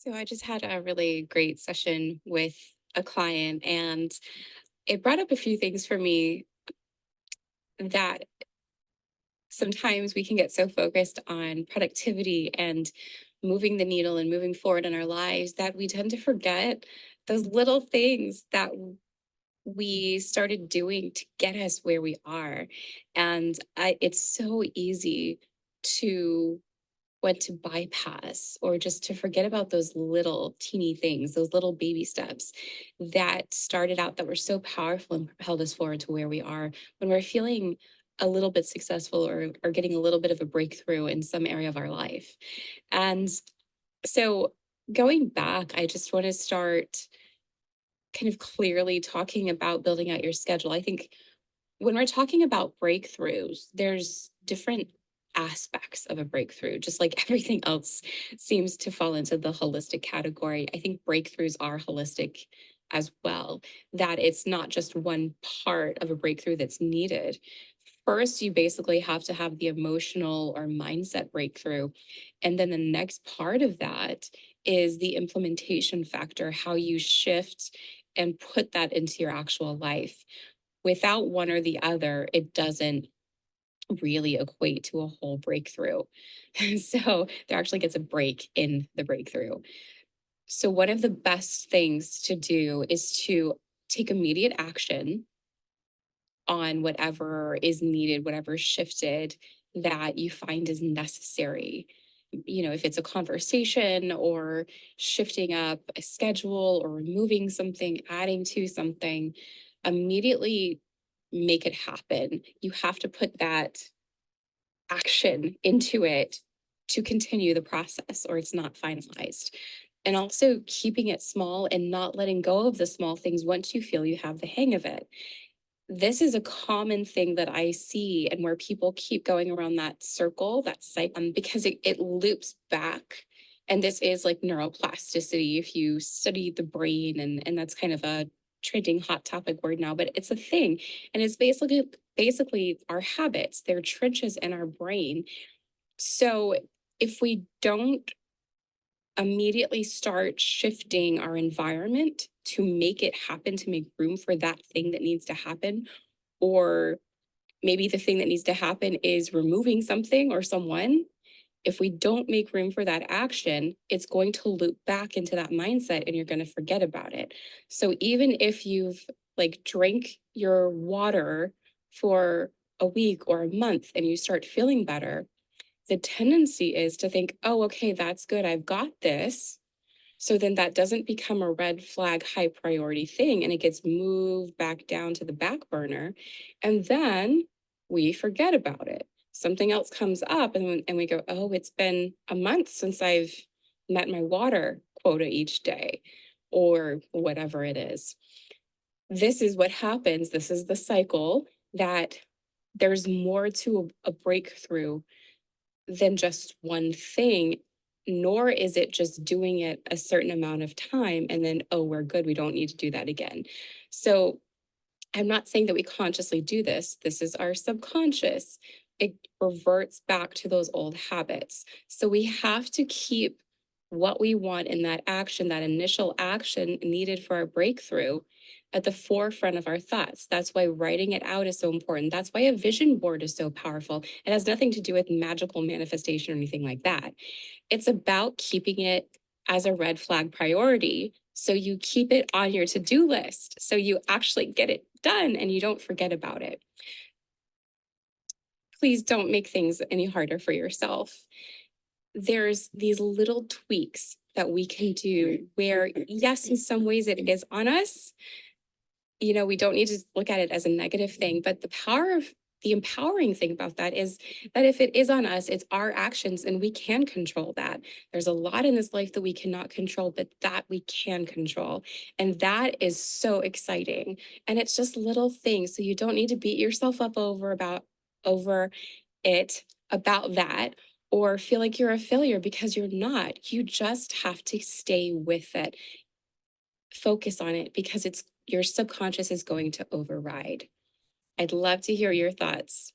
So I just had a really great session with a client, and it brought up a few things for me that sometimes we can get so focused on productivity and moving the needle and moving forward in our lives that we tend to forget those little things that we started doing to get us where we are. It's so easy to what to bypass or just to forget about those little teeny things, those little baby steps that started out that were so powerful and propelled us forward to where we are when we're feeling a little bit successful or getting a little bit of a breakthrough in some area of our life. And so going back, I just want to start kind of clearly talking about building out your schedule. I think when we're talking about breakthroughs, there's different aspects of a breakthrough, just like everything else seems to fall into the holistic category. I think breakthroughs are holistic as well, that it's not just one part of a breakthrough that's needed. First, you basically have to have the emotional or mindset breakthrough. And then the next part of that is the implementation factor, how you shift and put that into your actual life. Without one or the other, it doesn't really equate to a whole breakthrough. So there actually gets a break in the breakthrough. So, one of the best things to do is to take immediate action on whatever is needed, whatever shifted that you find is necessary. If it's a conversation or shifting up a schedule or removing something, adding to something, immediately make it happen. You have to put that action into it to continue the process or it's not finalized. And also keeping it small and not letting go of the small things once you feel you have the hang of it. This is a common thing that I see and where people keep going around that circle, that cycle, because it loops back. And this is like neuroplasticity if you study the brain, and that's kind of a trending hot topic word now, but it's a thing. And it's basically our habits, they're trenches in our brain. So if we don't immediately start shifting our environment to make it happen, to make room for that thing that needs to happen, or maybe the thing that needs to happen is removing something or someone. If we don't make room for that action, it's going to loop back into that mindset and you're going to forget about it. So even if you've like drank your water for a week or a month and you start feeling better, the tendency is to think, oh, okay, that's good. I've got this. So then that doesn't become a red flag high priority thing and it gets moved back down to the back burner. And then we forget about it. Something else comes up and we go, oh, it's been a month since I've met my water quota each day or whatever it is. This is what happens. This is the cycle that there's more to a breakthrough than just one thing, nor is it just doing it a certain amount of time and then, oh, we're good. We don't need to do that again. So I'm not saying that we consciously do this. This is our subconscious. It reverts back to those old habits. So we have to keep what we want in that action, that initial action needed for our breakthrough at the forefront of our thoughts. That's why writing it out is so important. That's why a vision board is so powerful. It has nothing to do with magical manifestation or anything like that. It's about keeping it as a red flag priority. So you keep it on your to-do list. So you actually get it done and you don't forget about it. Please don't make things any harder for yourself. There's these little tweaks that we can do where, yes, in some ways it is on us. We don't need to look at it as a negative thing, but the empowering thing about that is that if it is on us, it's our actions and we can control that. There's a lot in this life that we cannot control, but that we can control. And that is so exciting. And it's just little things. So you don't need to beat yourself up over it about that or feel like you're a failure because you're not. You just have to stay with it. Focus on it because it's your subconscious is going to override. I'd love to hear your thoughts.